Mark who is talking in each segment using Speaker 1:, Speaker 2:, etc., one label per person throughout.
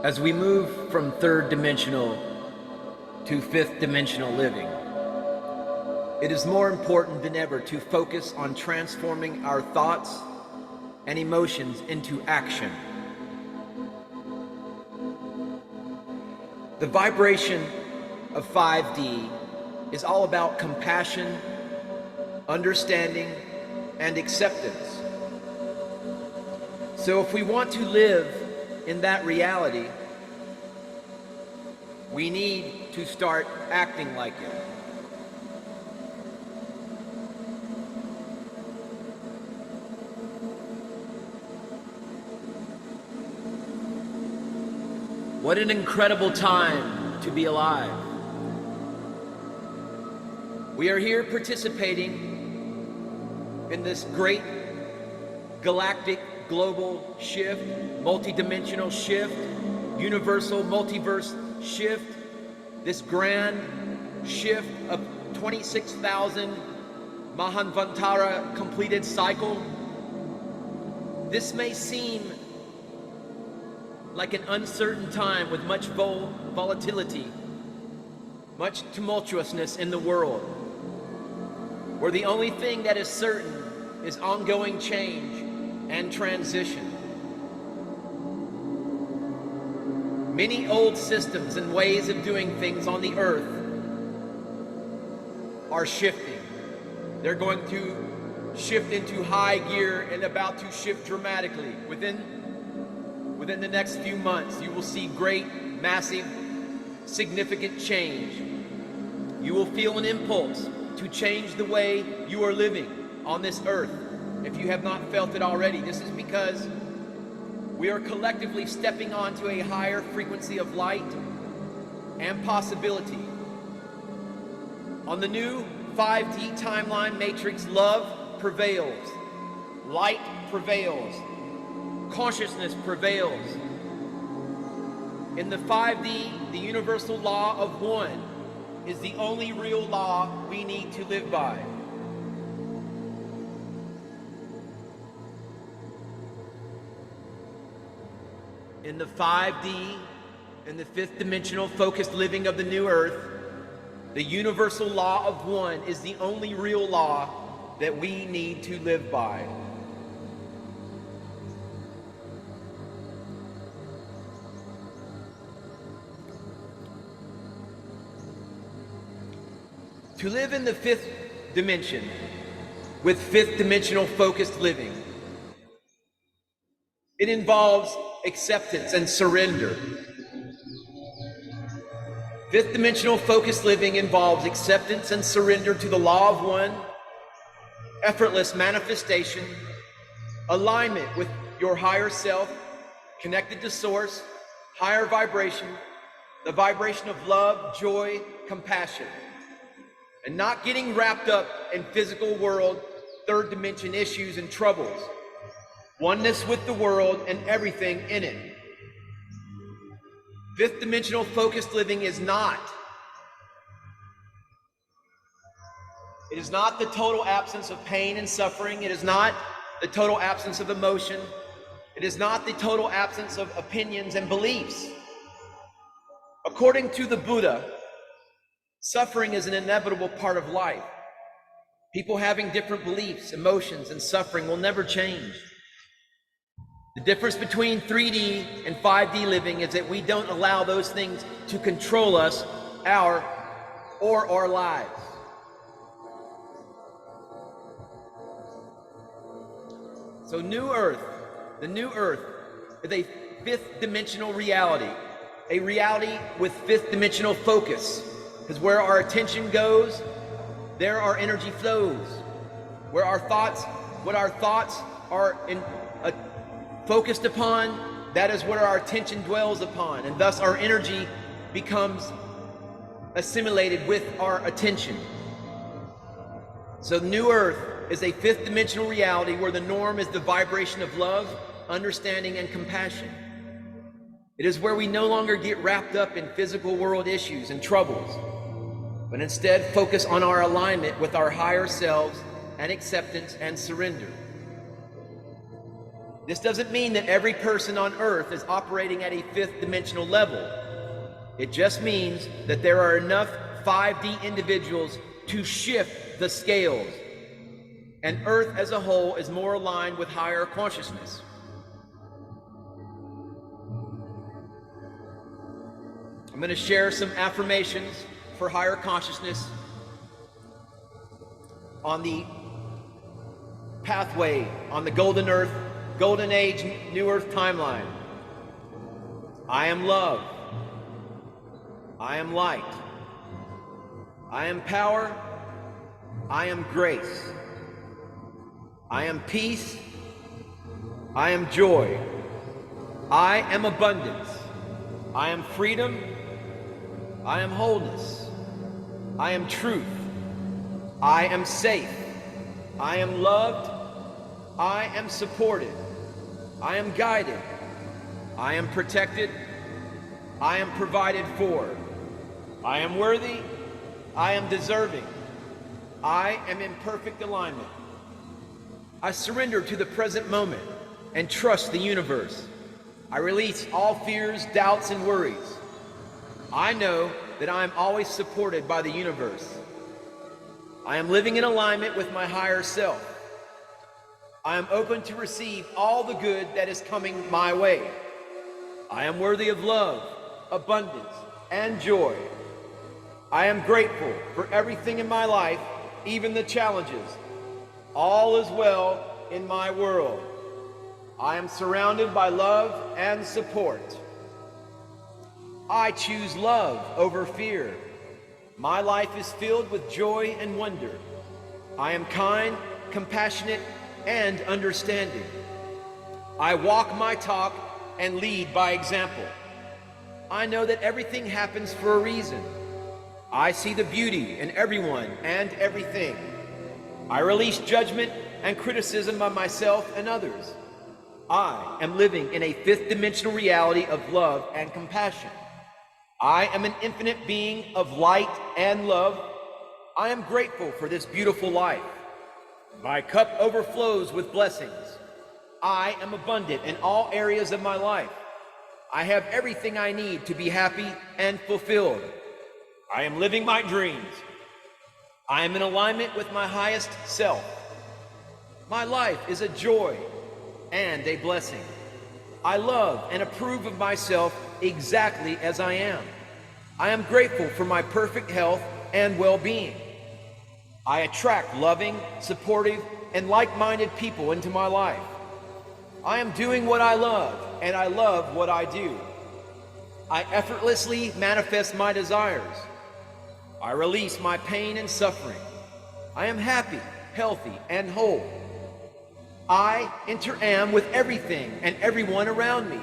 Speaker 1: As we move from third dimensional to fifth dimensional living, it is more important than ever to focus on transforming our thoughts and emotions into action. The vibration of 5D is all about compassion, understanding, and acceptance. So if we want to live in that reality, we need to start acting like it. What an incredible time to be alive. We are here participating in this great galactic global shift, multidimensional shift, universal multiverse shift, this grand shift of 26,000 Mahanvantara completed cycle. This may seem like an uncertain time with much volatility, much tumultuousness in the world, where the only thing that is certain is ongoing change and transition. Many old systems and ways of doing things on the earth are shifting. They're going to shift into high gear and about to shift dramatically. Within the next few months, you will see great, massive, significant change. You will feel an impulse to change the way you are living on this earth. If you have not felt it already, this is because we are collectively stepping onto a higher frequency of light and possibility. On the new 5D timeline matrix, love prevails, light prevails, consciousness prevails. In the 5D, the universal law of one is the only real law we need to live by. In the 5D and the fifth dimensional focused living of the new earth, the universal law of one is the only real law that we need to live by. To live in the fifth dimension with fifth dimensional focused living, it involves acceptance and surrender. Fifth dimensional focused living involves acceptance and surrender to the law of one, effortless manifestation, alignment with your higher self, connected to source, higher vibration, the vibration of love, joy, compassion, and not getting wrapped up in physical world, third dimension issues and troubles. Oneness with the world and everything in it. Fifth dimensional focused living is not. It is not the total absence of pain and suffering. It is not the total absence of emotion. It is not the total absence of opinions and beliefs. According to the Buddha, suffering is an inevitable part of life. People having different beliefs, emotions, and suffering will never change. The difference between 3D and 5D living is that we don't allow those things to control us, our lives. So New Earth, the New Earth is a fifth dimensional reality, a reality with fifth dimensional focus. Because where our attention goes, there our energy flows. Where our thoughts, what our thoughts are focused upon, that is what our attention dwells upon, and thus our energy becomes assimilated with our attention. So New Earth is a fifth dimensional reality where the norm is the vibration of love, understanding, and compassion. It is where we no longer get wrapped up in physical world issues and troubles, but instead focus on our alignment with our higher selves and acceptance and surrender. This doesn't mean that every person on earth is operating at a fifth dimensional level. It just means that there are enough 5D individuals to shift the scales, and Earth as a whole is more aligned with higher consciousness. I'm going to share some affirmations for higher consciousness on the pathway, on the golden earth, golden age, new earth timeline. I am love. I am light. I am power. I am grace. I am peace. I am joy. I am abundance. I am freedom. I am wholeness. I am truth. I am safe. I am loved. I am supported. I am guided. I am protected. I am provided for. I am worthy. I am deserving. I am in perfect alignment. I surrender to the present moment and trust the universe. I release all fears, doubts, and worries. I know that I am always supported by the universe. I am living in alignment with my higher self. I am open to receive all the good that is coming my way. I am worthy of love, abundance, and joy. I am grateful for everything in my life, even the challenges. All is well in my world. I am surrounded by love and support. I choose love over fear. My life is filled with joy and wonder. I am kind, compassionate, and understanding. I walk my talk and lead by example. I know that everything happens for a reason. I see the beauty in everyone and everything. I release judgment and criticism of myself and others. I am living in a fifth dimensional reality of love and compassion. I am an infinite being of light and love. I am grateful for this beautiful life. My cup overflows with blessings. I am abundant in all areas of my life. I have everything I need to be happy and fulfilled. I am living my dreams. I am in alignment with my highest self. My life is a joy and a blessing. I love and approve of myself exactly as I am. I am grateful for my perfect health and well-being. I attract loving, supportive, and like-minded people into my life. I am doing what I love, and I love what I do. I effortlessly manifest my desires. I release my pain and suffering. I am happy, healthy, and whole. I interam with everything and everyone around me.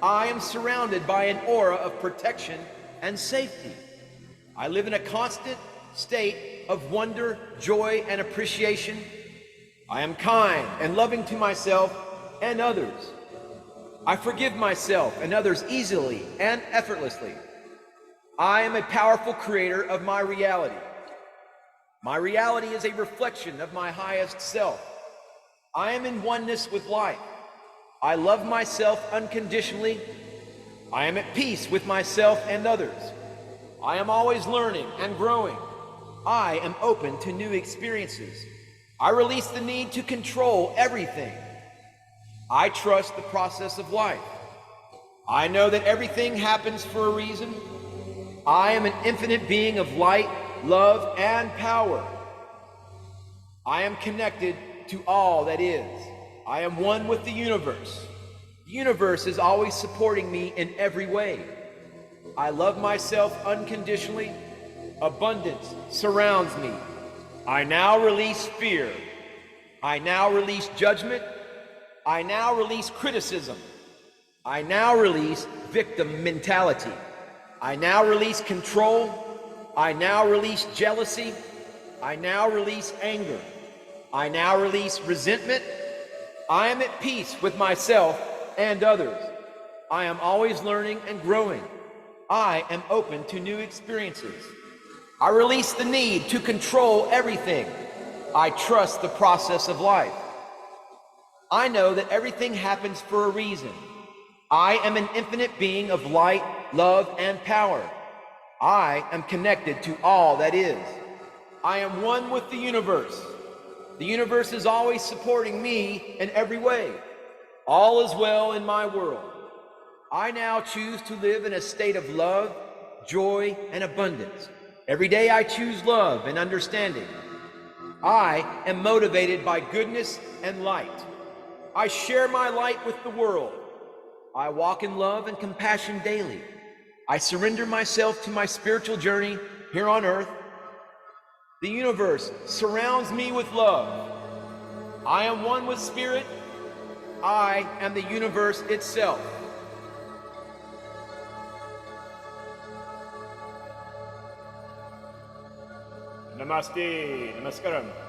Speaker 1: I am surrounded by an aura of protection and safety. I live in a constant state of wonder, joy, and appreciation. I am kind and loving to myself and others. I forgive myself and others easily and effortlessly. I am a powerful creator of my reality. My reality is a reflection of my highest self. I am in oneness with life. I love myself unconditionally. I am at peace with myself and others. I am always learning and growing. I am open to new experiences. I release the need to control everything. I trust the process of life. I know that everything happens for a reason. I am an infinite being of light, love, and power. I am connected to all that is. I am one with the universe. The universe is always supporting me in every way. I love myself unconditionally. Abundance surrounds me. I now release fear. I now release judgment. I now release criticism. I now release victim mentality. I now release control. I now release jealousy. I now release anger. I now release resentment. I am at peace with myself and others. I am always learning and growing. I am open to new experiences. I release the need to control everything. I trust the process of life. I know that everything happens for a reason. I am an infinite being of light, love, and power. I am connected to all that is. I am one with the universe. The universe is always supporting me in every way. All is well in my world. I now choose to live in a state of love, joy, and abundance. Every day I choose love and understanding. I am motivated by goodness and light. I share my light with the world. I walk in love and compassion daily. I surrender myself to my spiritual journey here on earth. The universe surrounds me with love. I am one with spirit. I am the universe itself.
Speaker 2: Namaste, Namaskaram.